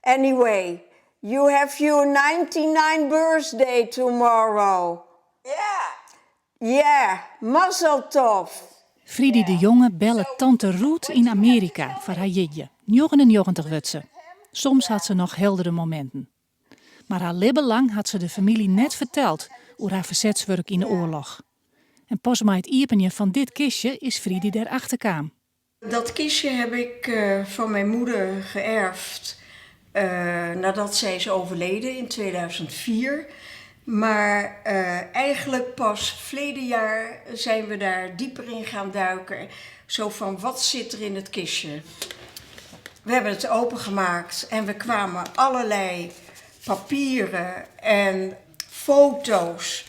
Anyway, you have your 99th birthday tomorrow. Yeah, mazzel tov. Friedi de Jonge belde tante Ruth in Amerika voor haar jidje. 99 werd ze. Soms had ze nog heldere momenten. Maar haar leven lang had ze de familie net verteld over haar verzetswerk in de oorlog. En pas bij het iepenje van dit kistje is Friedi erachter kwam. Dat kistje heb ik van mijn moeder geërfd nadat zij is overleden in 2004. Maar eigenlijk pas verleden jaar zijn we daar dieper in gaan duiken. Zo van, wat zit er in het kistje? We hebben het opengemaakt en we kwamen allerlei papieren en foto's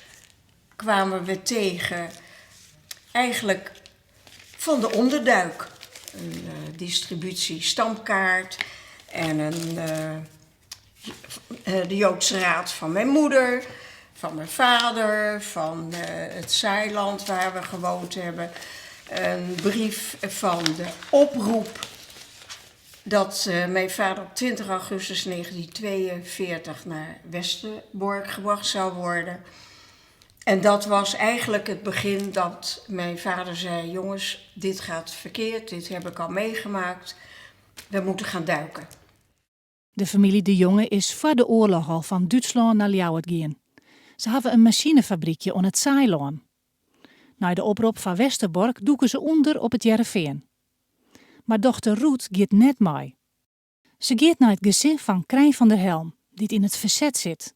kwamen we tegen. Eigenlijk van de onderduik. Een distributie stampkaart en de Joodse Raad van mijn moeder, van mijn vader, van het Zeiland waar we gewoond hebben. Een brief van de oproep dat mijn vader op 20 augustus 1942 naar Westerbork gebracht zou worden. En dat was eigenlijk het begin dat mijn vader zei, jongens, dit gaat verkeerd, dit heb ik al meegemaakt, we moeten gaan duiken. De familie de Jonge is voor de oorlog al van Duitsland naar Ljouwert gegaan. Ze hebben een machinefabriekje aan het Zeiland. Na de oproep van Westerbork doeken ze onder op het Jereveen. Maar dochter Ruth gaat net mee. Ze gaat naar het gezin van Krijn van der Helm, die in het verzet zit.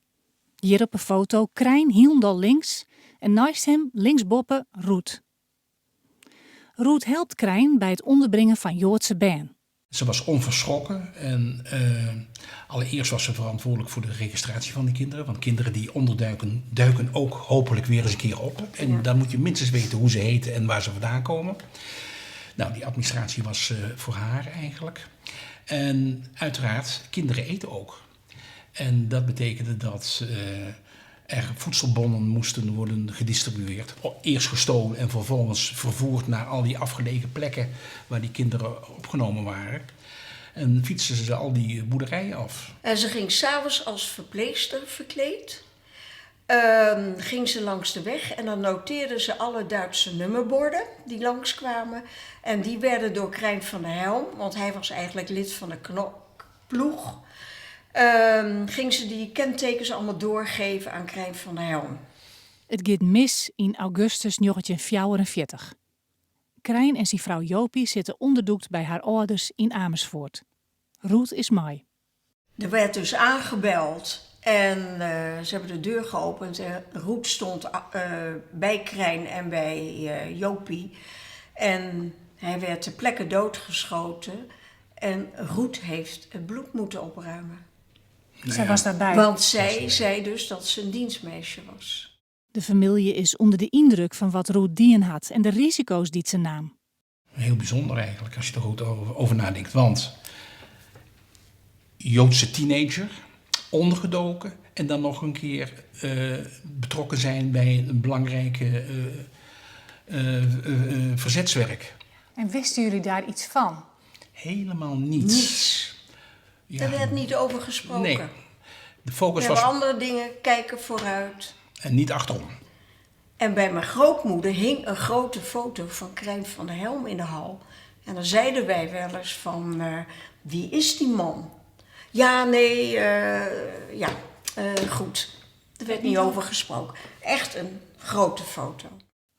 Hier op een foto Krijn hielendal links en naast hem linksboppen Ruth. Ruth helpt Krijn bij het onderbrengen van Joodse baan. Ze was onverschrokken en allereerst was ze verantwoordelijk voor de registratie van die kinderen. Want kinderen die onderduiken, duiken ook hopelijk weer eens een keer op. En dan moet je minstens weten hoe ze heten en waar ze vandaan komen. Nou, die administratie was voor haar eigenlijk. En uiteraard, kinderen eten ook. En dat betekende dat er voedselbonnen moesten worden gedistribueerd. Eerst gestolen en vervolgens vervoerd naar al die afgelegen plekken waar die kinderen opgenomen waren. En fietsten ze al die boerderijen af. En ze ging s'avonds als verpleegster verkleed. Ging ze langs de weg en dan noteerden ze alle Duitse nummerborden die langskwamen. En die werden door Krijn van der Helm, want hij was eigenlijk lid van de ploeg, ging ze die kentekens allemaal doorgeven aan Krijn van der Helm. Het gaat mis in augustus 1944. Krijn en zijn vrouw Jopie zitten onderdoekt bij haar ouders in Amersfoort. Ruth is mee. Er werd dus aangebeld en ze hebben de deur geopend en Ruth stond bij Krijn en bij Jopie. En hij werd ter plekke doodgeschoten en Ruth heeft het bloed moeten opruimen. Zij was daarbij. Want zij zei dus dat ze een dienstmeisje was. De familie is onder de indruk van wat Ruth dien had en de risico's die ze nam. Heel bijzonder eigenlijk, als je er goed over nadenkt. Want Joodse teenager, ondergedoken en dan nog een keer betrokken zijn bij een belangrijke verzetswerk. En wisten jullie daar iets van? Helemaal niets. Niets. Ja, Er werd niet over gesproken. nee. De focus We was hebben andere dingen, kijken vooruit. en niet achterom. En bij mijn grootmoeder hing een grote foto van Krijn van der Helm in de hal. En dan zeiden wij wel eens van, wie is die man? Ja, nee, goed. Er werd niet over gesproken. Echt een grote foto.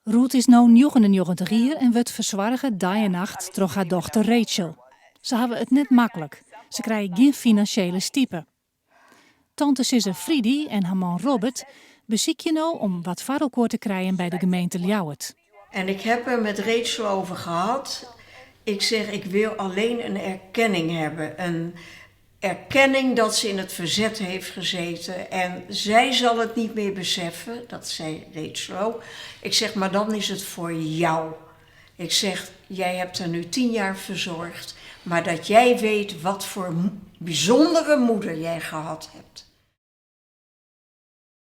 Ruth is nu 99 jaar en wordt verzorgen dag en nacht door haar dochter Rachel. Ze hebben het net makkelijk. Ze krijgen geen financiële stiepen. Tante Sisse Friedi en haar man Robert bezieken nou om wat varelkoor te krijgen bij de gemeente Ljouwert. En ik heb er met Rachel over gehad. Ik zeg, ik wil alleen een erkenning hebben. Een erkenning dat ze in het verzet heeft gezeten. En zij zal het niet meer beseffen, dat zei Rachel ook. Ik zeg, maar dan is het voor jou. Ik zeg, jij hebt er nu 10 jaar verzorgd. Maar dat jij weet wat voor bijzondere moeder jij gehad hebt.